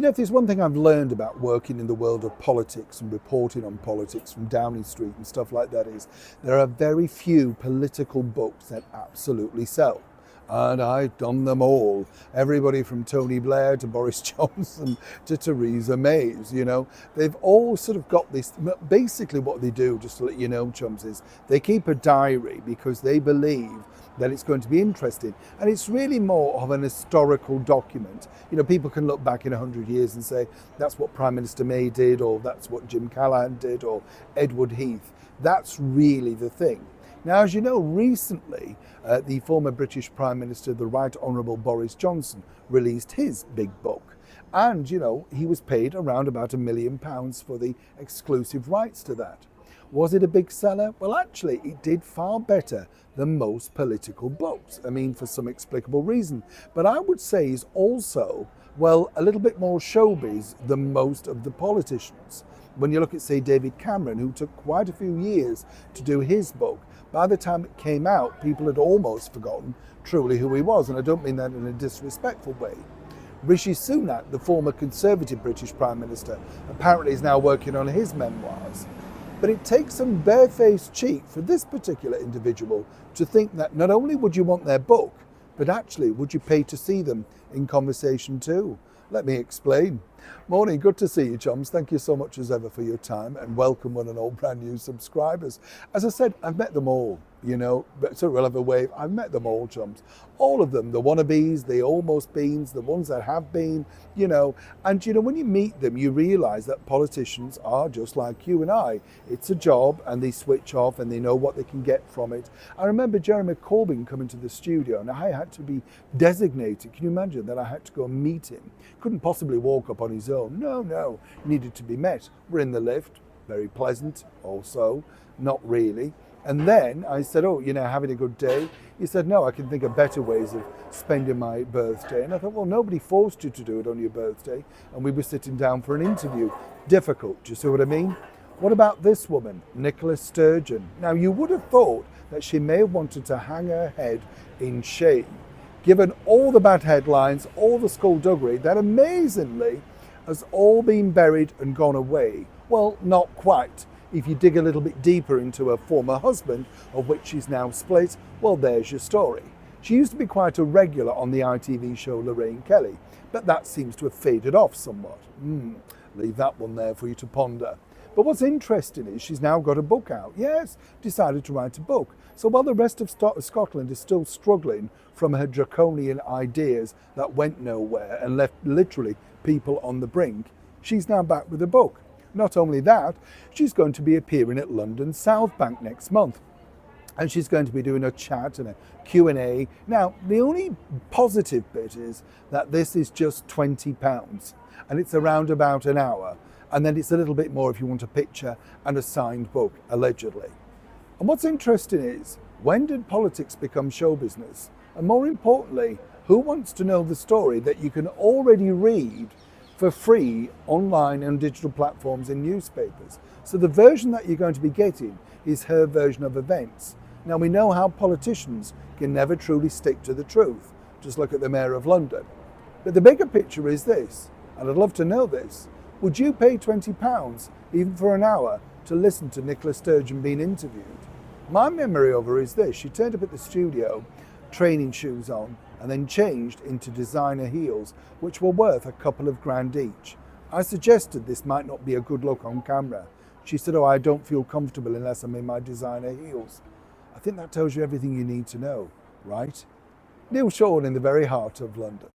If there's one thing I've learned about working in the world of politics and reporting on politics from Downing Street and stuff like that is there are very few political books that absolutely sell. And I've done them all. Everybody from Tony Blair to Boris Johnson to Theresa May, they've all sort of got this. Basically what they do, just to let you know, chums, is they keep a diary because they believe that it's going to be interesting. And it's really more of an historical document. People can look back in 100 years and say, that's what Prime Minister May did, or that's what Jim Callaghan did, or Edward Heath. That's really the thing. Now, as you know, recently, the former British Prime Minister, the Right Honourable Boris Johnson, released his big book. And, he was paid around about £1 million for the exclusive rights to that. Was it a big seller? Well, actually, it did far better than most political books. For some explicable reason. But I would say is also, a little bit more showbiz than most of the politicians. When you look at, say, David Cameron, who took quite a few years to do his book, by the time it came out, people had almost forgotten truly who he was. And I don't mean that in a disrespectful way. Rishi Sunak, the former Conservative British Prime Minister, apparently is now working on his memoirs. But it takes some barefaced cheek for this particular individual to think that not only would you want their book, but actually would you pay to see them in conversation too? Let me explain. Morning, good to see you, chums. Thank you so much as ever for your time, and welcome one and all brand new subscribers. As I said, I've met them all, but so we'll have a wave. I've met them all, chums. All of them, the wannabes, the almost beens, the ones that have been, and when you meet them, you realise that politicians are just like you and I. It's a job, and they switch off and they know what they can get from it. I remember Jeremy Corbyn coming to the studio, and I had to be designated. Can you imagine that I had to go and meet him? Couldn't possibly walk up on his own. No, needed to be met. We're in the lift, very pleasant also, not really. And then I said, having a good day? He said, no, I can think of better ways of spending my birthday. And I thought, well, nobody forced you to do it on your birthday. And we were sitting down for an interview. Difficult, do you see what I mean? What about this woman, Nicola Sturgeon? Now, you would have thought that she may have wanted to hang her head in shame, given all the bad headlines, all the skullduggery that amazingly has all been buried and gone away. Well, not quite. If you dig a little bit deeper into her former husband, of which she's now split, well, there's your story. She used to be quite a regular on the ITV show Lorraine Kelly, but that seems to have faded off somewhat. Leave that one there for you to ponder. But what's interesting is she's now got a book out. Yes, decided to write a book. So while the rest of Scotland is still struggling from her draconian ideas that went nowhere and left literally people on the brink, she's now back with a book. Not only that, she's going to be appearing at London South Bank next month. And she's going to be doing a chat and a Q&A. Now, the only positive bit is that this is just £20 and it's around about an hour. And then it's a little bit more if you want a picture and a signed book, allegedly. And what's interesting is, when did politics become show business? And more importantly, who wants to know the story that you can already read for free online and digital platforms in newspapers? So the version that you're going to be getting is her version of events. Now, we know how politicians can never truly stick to the truth. Just look at the Mayor of London. But the bigger picture is this, and I'd love to know this. Would you pay £20, even for an hour, to listen to Nicola Sturgeon being interviewed? My memory of her is this. She turned up at the studio, training shoes on, and then changed into designer heels, which were worth a couple of grand each. I suggested this might not be a good look on camera. She said, I don't feel comfortable unless I'm in my designer heels. I think that tells you everything you need to know, right? Neil Shawn in the very heart of London.